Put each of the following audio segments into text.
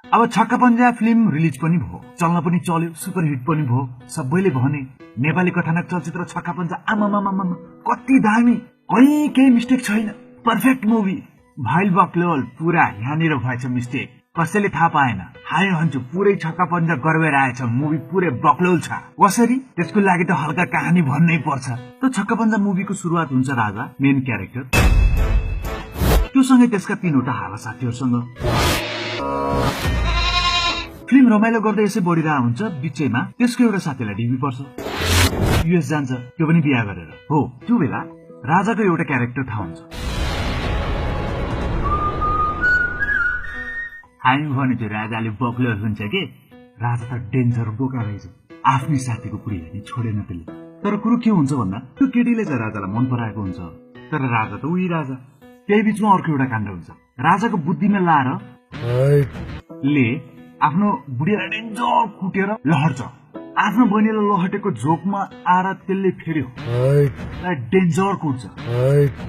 अब छक्का पञ्जा film release पनि भयो, चल्न पनि चल्यो, सुपरहिट पनि भयो। सबैले भने नेपाली कथानक चलचित्र छक्का पञ्जा आमामामा कति दामी, कहीँ केही मिस्टेक छैन, पर्फेक्ट मुभी। भाइल बक्लोल पुरा यहाँनिर भएछ मिस्टेक, कसैले थाहा पाएन। हाय हन्चु पुरै छक्का पञ्जा गरेर आएछ, मुभी पुरै बक्लोल छ। कसरी? त्यसको लागि त हल्का कहानी भन्नै पर्छ। त छक्का पञ्जा मुभीको सुरुवात हुन्छ राजा मेन क्यारेक्टर, त्योसँगै त्यसका 3वटा हावा साथीहरूसँग। फिल्म रमाइलो गर्दै यसै बढिरहेको हुन्छ। बिचैमा त्यसको एउटा साथीलाई डिबी पर्छ, युएस जान्छ, त्यो पनि बिहा गरेर। हो, त्यो बेला राजाको एउटा क्यारेक्टर थाहा हुन्छ। हामी भने त्यो राजाले बक्लो हुन्छ के, राजा त डेन्जर बोका रहेछ। आफ्नै साथीको बुढीलाई नि छोडेन त्यसले। तर कुरो के हुन्छ भन्दा त्यो केटीले चाहिँ राजालाई मन पराएको हुन्छ, तर राजा त उही राजा। त्यही बीचमा अर्को एउटा काण्ड हुन्छ। राजाको बुद्धिमा लाएर ले आफ्नो बुढीलाई डेन्जर कुटेर लहर्छ। आफ्नो बहिनीलाई लहटेको झोकमा आएर त्यसले फेरि डेन्जर कुट्छ।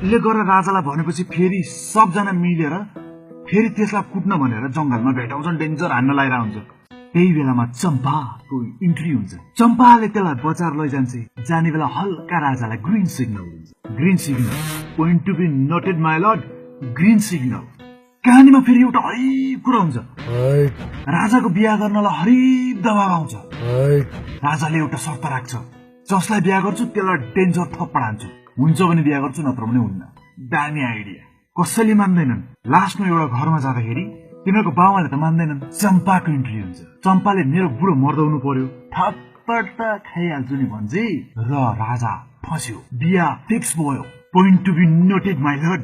ले गरेर राजालाई भनेपछि फेरि सबजना मिलेर फेरि त्यसलाई कुट्न भनेर जंगलमा भेटाउँछन्, डेन्जर हान्न लागिरहेको हुन्छ। त्यही बेलामा चम्पाको इन्ट्री हुन्छ। चम्पाले त्यसलाई बचाएर लैजान्छ। जाने बेला हल्का राजालाई ग्रीन सिग्नल दिन्छ। Green signal, point to be noted my lord, green signal. कहानीमा फेरि एउटा हरिब कुरा हुन्छ। राजाको बिहा गर्नलाई हरिब दबाब आउँछ। राजाले एउटा शर्त राख्छ, जसलाई बिहा गर्छु त्यसलाई डेन्जर थप्पड हान्छु, हुन्छ भने बिहा गर्छु, नत्र भने हुन्न। दामी आइडिया, कसैले मान्दैनन्। लास्टमा एउटा घरमा जाँदाखेरि तिनीहरूको बाबाले त मान्दैनन्। चम्पाको इन्ट्री हुन्छ। चम्पाले मेरो बुढो मर्दाउनु पर्यो, थप्पड त खाइहाल्छु नि भन्छ र राजा फस्यो। बिहा फिक्स भयो, point to be noted my lord,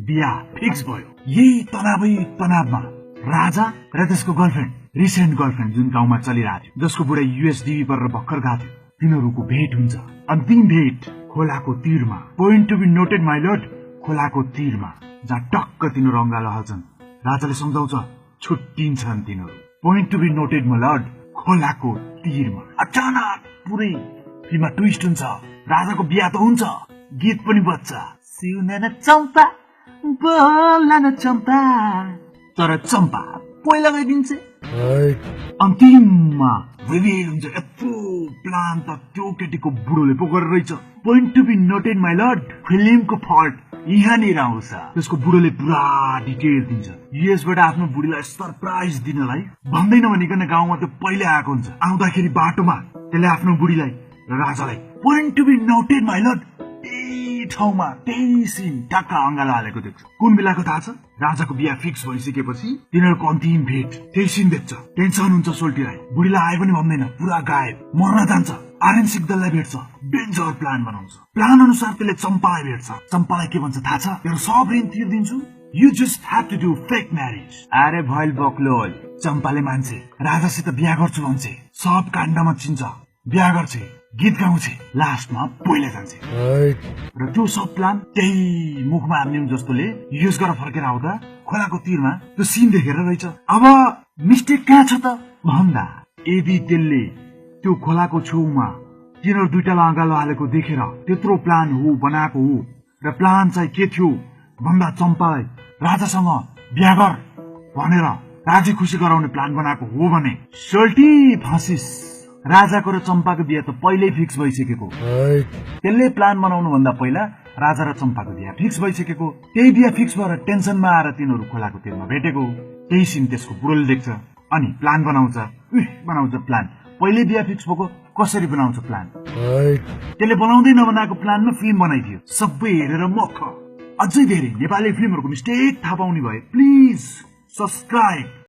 बिहा फिक्स भयो। यही तनावमा राजा र त्यसको गर्लफ्रेन्ड, रिसेन्ट गर्लफ्रेन्ड जुन गाउँमा चलिरहेको थियो, जसको बुढा युएस डिबी परेर भर्खर गएको थियो, तिनीहरूको भेट हुन्छ। अन्तिम भेट खोलाको तीरमा, point to be noted my lord, खोलाको तीरमा, जहाँ टक्क तिनीहरू अङ्गालो हाल्छन्। राजाले सम्झाउँछ, छुट्टिन्छन् तिनीहरू, point to be noted my lord, खोलाको तीरमा। अचानक पुरै फिल्ममा ट्विस्ट हुन्छ। राजाको बिहा त हुन्छ, गीत पनि बज्छ, सिउन चम्पा बोल्न चम्पा, तर चम्पा पहिला गइदिन्छ। अन्तिममा रिभिल हुन्छ, यत्रो प्लान त त्यो केटीको बुढोले पो गरेर रहेछ। Point to be noted my lord, फिल्मको फल्ट यहाँनिर आउँछ। त्यसको बुढोले पुरा डिटेल दिन्छ। युएसबाट आफ्नो बुढीलाई सरप्राइज दिनलाई भन्दैन भनिकन गाउँमा त्यो पहिले आएको हुन्छ। आउँदाखेरि बाटोमा त्यसले आफ्नो बुढीलाई र राजालाई point to be noted my lord त्यही ठाउँमा त्यही सिन टक्क अङ्गालो हालेको देख्छ। कुन बेलाको थाहा छ? राजाको बिहा फिक्स भइसकेपछि तिनीहरूको अन्तिम भेट त्यही सिन देख्छ। टेन्सन हुन्छ सोल्टीलाई, बुढीलाई आए पनि भन्दैन, पुरा गायब, मर्न जान्छ। आर्यन सिग्दललाई भेट्छ, डेन्जर प्लान बनाउँछ। प्लान अनुसार त्यसले चम्पालाई भेट्छ। चम्पालाई के भन्छ थाहा छ? तेरो सब ऋण तिर्दिन्छु, you just have to do fake marriage. अरे भइल बक्लोल, चम्पाले मान्छे, राजासित बिहा गर्छु भन्छ, सब काण्डमा चिन्छ, बिहा गर्छ, गीत गाउँछ, लास्टमा पहिला जान्छ। र त्यो सब प्लान त्यही मुखमा हान्ने जस्तोले युज गरेर फर्केर आउँदा खोलाको तीरमा त्यो सिन देखेर रहेछ। अब मिस्टेक कहाँ छ त भन्दा, यदि त्यसले त्यो खोलाको छेउमा तिनीहरू दुईटालाई अँगालो हालेको देखेर त्यत्रो प्लान हो बनाएको हो, र प्लान चाहिँ के थियो भन्दा चम्पालाई राजासँग बिहा गर भनेर राजी खुसी गराउने प्लान बनाएको हो भने सोल्टी फाँसिस। राजाको र चम्पाको बिहा त पहिल्यै फिक्स भइसकेको। त्यसले प्लान बनाउनु भन्दा पहिला राजा र चम्पाको बिहा फिक्स भइसकेको। त्यही बिहा फिक्स भएर टेन्सनमा आएर तिनीहरू खोलाको तीरमा भेटेको। त्यही सिन त्यसको बुढोले देख्छ अनि प्लान बनाउँछ प्लान। पहिले बिहा फिक्स भएको कसरी बनाउँछ प्लान, त्यसले बनाउँदै नबनाएको प्लानमा फिल्म बनाइदियो। सबै हेरेर मख। अझै धेरै नेपाली फिल्महरूको मिस्टेक थाहा पाउने भए प्लिज सब्सक्राइब।